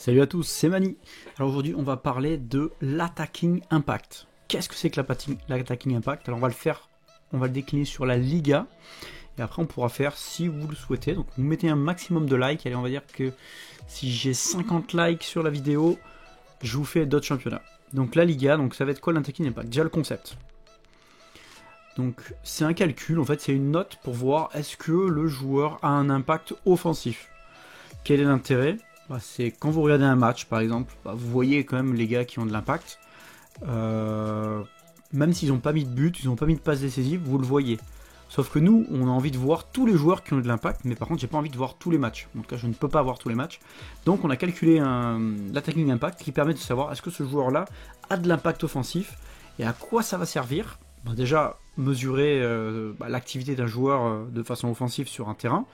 Salut à tous, c'est Mani. Alors aujourd'hui, on va parler de l'attacking impact. Qu'est-ce que c'est que l'attacking impact? Alors on va le décliner sur la Liga. Et après, on pourra faire si vous le souhaitez. Donc, vous mettez un maximum de likes. Allez, on va dire que si j'ai 50 likes sur la vidéo, je vous fais d'autres championnats. Donc, la Liga, donc ça va être quoi l'attacking impact? Déjà le concept. Donc, c'est un calcul. En fait, c'est une note pour voir est-ce que le joueur a un impact offensif. Quel est l'intérêt? C'est quand vous regardez un match, par exemple, vous voyez quand même les gars qui ont de l'impact. Même s'ils n'ont pas mis de but, ils n'ont pas mis de passe décisive, vous le voyez. Sauf que nous, on a envie de voir tous les joueurs qui ont de l'impact, mais par contre, j'ai pas envie de voir tous les matchs. En tout cas, je ne peux pas voir tous les matchs. Donc, on a calculé l'attacking impact qui permet de savoir est-ce que ce joueur-là a de l'impact offensif et à quoi ça va servir. Déjà, mesurer l'activité d'un joueur de façon offensive sur un terrain,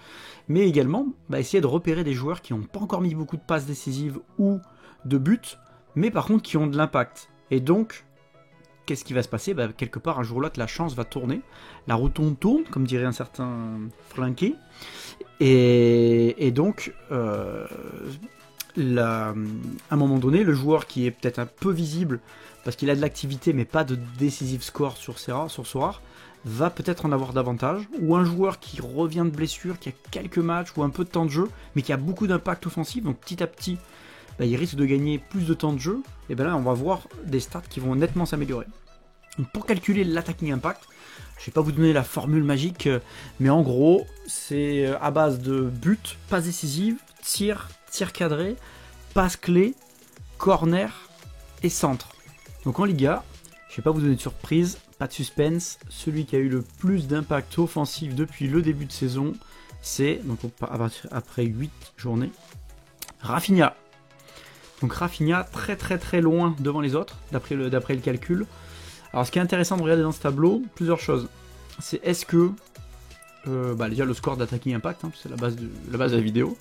mais également essayer de repérer des joueurs qui n'ont pas encore mis beaucoup de passes décisives ou de buts, mais par contre qui ont de l'impact. Et donc, qu'est-ce qui va se passer? Quelque part, un jour ou l'autre, la chance va tourner, la roue tourne, comme dirait un certain Flinky, et donc, à un moment donné, le joueur qui est peut-être un peu visible, parce qu'il a de l'activité mais pas de décisive score sur son rare, va peut-être en avoir davantage, ou un joueur qui revient de blessure, qui a quelques matchs ou un peu de temps de jeu, mais qui a beaucoup d'impact offensif, donc petit à petit, il risque de gagner plus de temps de jeu, et là on va voir des stats qui vont nettement s'améliorer. Donc pour calculer l'attacking impact, je ne vais pas vous donner la formule magique, mais en gros, c'est à base de buts, passes décisives, tir cadré, passe clé, corner et centre. Donc en Liga, je ne vais pas vous donner de surprise, pas de suspense, celui qui a eu le plus d'impact offensif depuis le début de saison, c'est, donc après 8 journées, Rafinha. Donc Rafinha très loin devant les autres, d'après le calcul. Alors ce qui est intéressant de regarder dans ce tableau, plusieurs choses. C'est est-ce que, déjà le score d'attacking impact, c'est la base de la vidéo.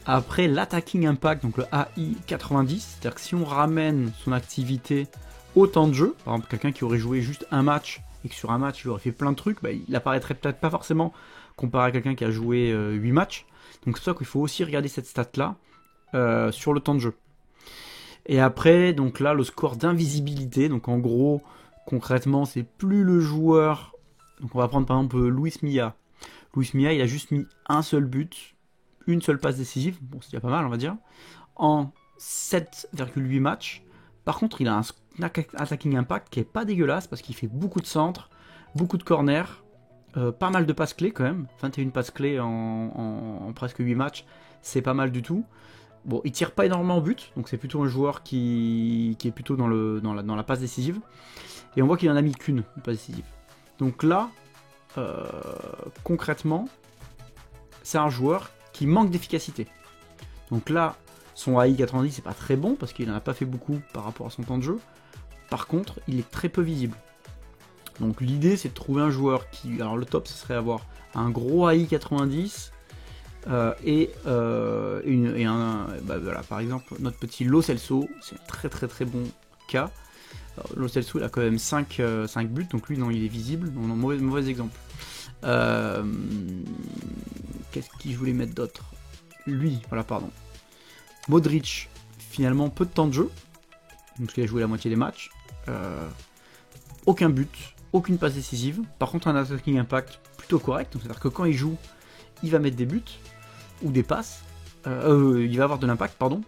Après l'attacking impact, donc le AI 90, c'est-à-dire que si on ramène son activité au temps de jeu, par exemple quelqu'un qui aurait joué juste un match et que sur un match il aurait fait plein de trucs, il apparaîtrait peut-être pas forcément comparé à quelqu'un qui a joué 8 matchs. Donc c'est pour ça qu'il faut aussi regarder cette stat là sur le temps de jeu. Et après, donc là, le score d'invisibilité, donc en gros, concrètement, c'est plus le joueur. Donc on va prendre par exemple Luis Milla. Luis Milla, il a juste mis un seul but, une seule passe décisive, bon c'est déjà pas mal on va dire, en 7,8 matchs. Par contre, il a un attacking impact qui est pas dégueulasse parce qu'il fait beaucoup de centres, beaucoup de corners, pas mal de passes clés quand même. 21 passes clés en presque 8 matchs, c'est pas mal du tout. Bon, il tire pas énormément au but, donc c'est plutôt un joueur qui est plutôt dans la passe décisive. Et on voit qu'il en a mis qu'une passe décisive. Donc là, concrètement, c'est un joueur qui manque d'efficacité. Donc là, son AI 90 c'est pas très bon parce qu'il n'en a pas fait beaucoup par rapport à son temps de jeu. Par contre, il est très peu visible. Donc l'idée c'est de trouver un joueur qui... Alors le top ce serait avoir un gros AI 90 voilà, par exemple notre petit Lo Celso, c'est un très bon cas. Alors, Lo Celso il a quand même 5 buts, donc lui non il est visible, donc mauvais exemple. Qu'est-ce que je voulais mettre d'autre? Lui, voilà, pardon. Modric, finalement peu de temps de jeu, donc il a joué la moitié des matchs. Aucun but, aucune passe décisive. Par contre, un attacking impact plutôt correct, c'est-à-dire que quand il joue, il va mettre des buts ou des passes. Il va avoir de l'impact, pardon,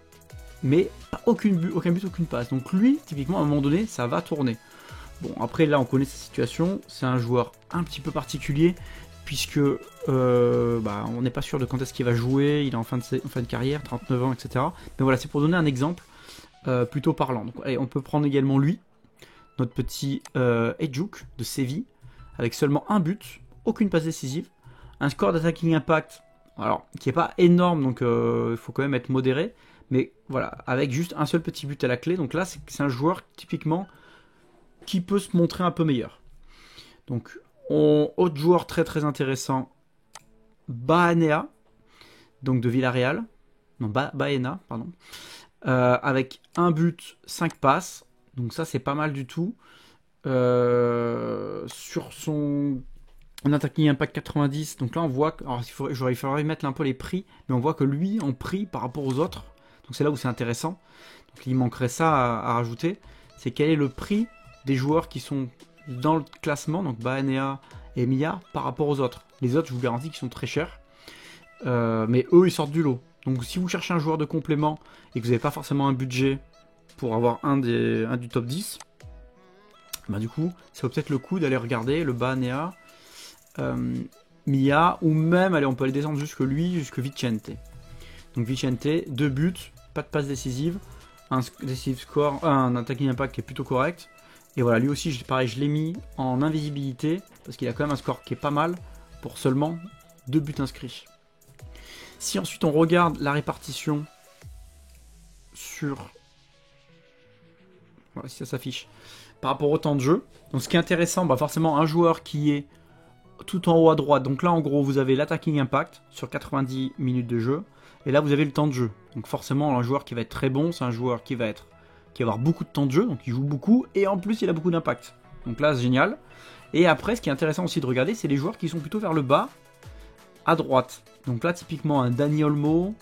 mais aucun but, aucune passe. Donc lui, typiquement, à un moment donné, ça va tourner. Bon, après là, on connaît sa situation. C'est un joueur un petit peu particulier puisque on n'est pas sûr de quand est-ce qu'il va jouer. Il est en fin de carrière, 39 ans, etc. Mais voilà, c'est pour donner un exemple plutôt parlant. Donc, allez, on peut prendre également lui, notre petit Edjouk de Séville, avec seulement un but, aucune passe décisive, un score d'attacking impact, alors qui n'est pas énorme, donc il faut quand même être modéré, mais voilà, avec juste un seul petit but à la clé. Donc là, c'est un joueur typiquement qui peut se montrer un peu meilleur. Donc, autre joueur très intéressant, Baena, donc de Villarreal, non, Baena, pardon, avec un but, 5 passes. Donc ça c'est pas mal du tout. Sur son attacking impact 90, donc là on voit que, alors il faudrait mettre un peu les prix, mais on voit que lui en prix par rapport aux autres, Donc c'est là où c'est intéressant. Donc il manquerait ça à rajouter. C'est quel est le prix des joueurs qui sont dans le classement, donc Baanea et Mia, par rapport aux autres. Les autres, je vous garantis qu'ils sont très chers. Mais eux, ils sortent du lot. Donc si vous cherchez un joueur de complément et que vous n'avez pas forcément un budget pour avoir un du top 10, bah du coup, ça vaut peut-être le coup d'aller regarder le Baanea, Mia, ou même, allez, on peut aller descendre jusque lui, jusque Vicente. Donc Vicente, 2 buts, pas de passe décisive, un decisive score, un attacking impact qui est plutôt correct. Et voilà, lui aussi, pareil, je l'ai mis en invisibilité, parce qu'il a quand même un score qui est pas mal, pour seulement 2 buts inscrits. Si ensuite on regarde la répartition sur... Voilà, si ça s'affiche. Par rapport au temps de jeu. Donc ce qui est intéressant, bah forcément un joueur qui est tout en haut à droite. Donc là en gros vous avez l'attacking impact sur 90 minutes de jeu. Et là vous avez le temps de jeu. Donc forcément un joueur qui va être très bon, c'est un joueur qui va avoir beaucoup de temps de jeu. Donc il joue beaucoup et en plus il a beaucoup d'impact. Donc là c'est génial. Et après ce qui est intéressant aussi de regarder, c'est les joueurs qui sont plutôt vers le bas à droite. Donc là typiquement un Dani Olmo,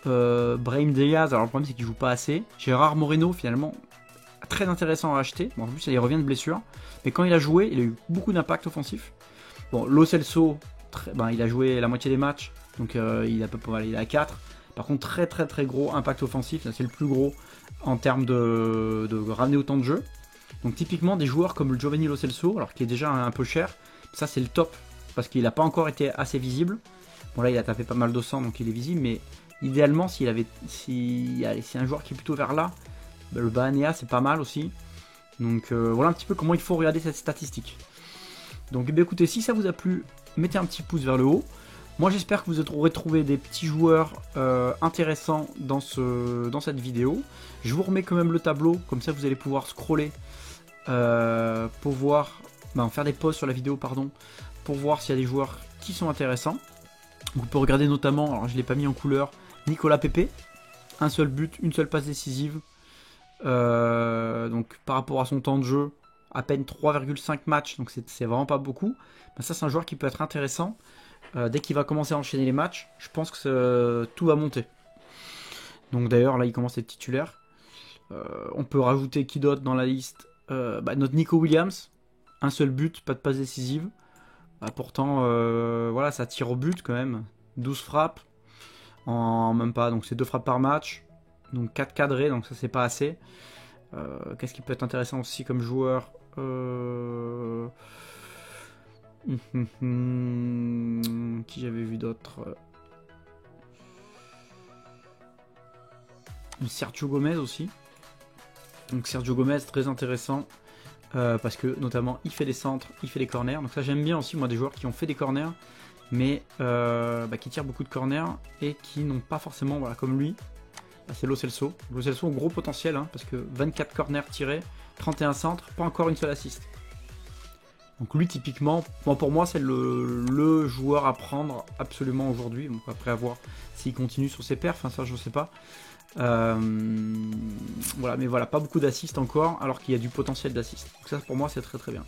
Brahim Diaz. Alors le problème c'est qu'il joue pas assez. Gérard Moreno finalement très intéressant à acheter. Bon, en plus il revient de blessure. Mais quand il a joué, il a eu beaucoup d'impact offensif. Bon, Lo Celso, il a joué la moitié des matchs, donc il est à 4. Par contre, très gros impact offensif, c'est le plus gros en termes de ramener autant de jeu. Donc typiquement des joueurs comme le Giovanni Lo Celso, alors qui est déjà un peu cher, ça c'est le top, parce qu'il n'a pas encore été assez visible. Bon là il a tapé pas mal de sang, donc il est visible, mais idéalement si un joueur qui est plutôt vers là, le Baanea c'est pas mal aussi. Donc voilà un petit peu comment il faut regarder cette statistique. Donc écoutez, si ça vous a plu, mettez un petit pouce vers le haut. Moi j'espère que vous aurez trouvé des petits joueurs intéressants dans cette vidéo. Je vous remets quand même le tableau, comme ça vous allez pouvoir scroller pour voir, faire des pauses sur la vidéo pardon, pour voir s'il y a des joueurs qui sont intéressants. Vous pouvez regarder notamment, alors je ne l'ai pas mis en couleur, Nicolas Pepe, un seul but, une seule passe décisive. Donc par rapport à son temps de jeu, à peine 3,5 matchs, donc c'est vraiment pas beaucoup. Mais ça c'est un joueur qui peut être intéressant. Dès qu'il va commencer à enchaîner les matchs, je pense que tout va monter. Donc d'ailleurs là il commence à être titulaire. On peut rajouter qui d'autre dans la liste, notre Nico Williams, un seul but, pas de passe décisive. Pourtant voilà, ça tire au but quand même. 12 frappes en même pas, donc c'est 2 frappes par match. Donc 4 cadrés, donc ça c'est pas assez. Qu'est-ce qui peut être intéressant aussi comme joueur, qui j'avais vu d'autres, Sergio Gomez aussi. Donc Sergio Gomez très intéressant parce que notamment il fait des centres, il fait des corners. Donc ça j'aime bien aussi moi des joueurs qui ont fait des corners mais qui tirent beaucoup de corners et qui n'ont pas forcément, voilà, comme lui. C'est Lo Celso. Lo Celso, gros potentiel, hein, parce que 24 corners tirés, 31 centres, pas encore une seule assist. Donc lui, typiquement, pour moi, c'est le joueur à prendre absolument aujourd'hui. Donc après, à voir s'il continue sur ses perfs, ça je sais pas. Voilà, mais voilà, pas beaucoup d'assists encore, alors qu'il y a du potentiel d'assist. Donc ça, pour moi, c'est très bien.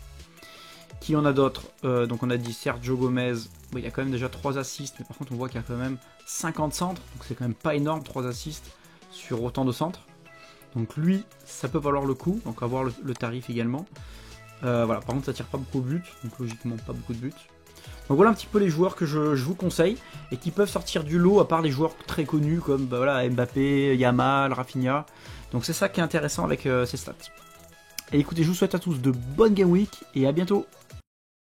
Qui en a d'autres? Donc on a dit Sergio Gomez. Bon, il y a quand même déjà 3 assists, mais par contre, on voit qu'il y a quand même 50 centres. Donc c'est quand même pas énorme, 3 assists sur autant de centres. Donc lui, ça peut valoir le coup, donc avoir le tarif également. Voilà, par contre ça tire pas beaucoup de buts, donc logiquement pas beaucoup de buts. Donc voilà un petit peu les joueurs que je vous conseille et qui peuvent sortir du lot, à part les joueurs très connus comme voilà, Mbappé, Yamal, Rafinha. Donc c'est ça qui est intéressant avec ces stats. Et écoutez, je vous souhaite à tous de bonnes Game Week et à bientôt.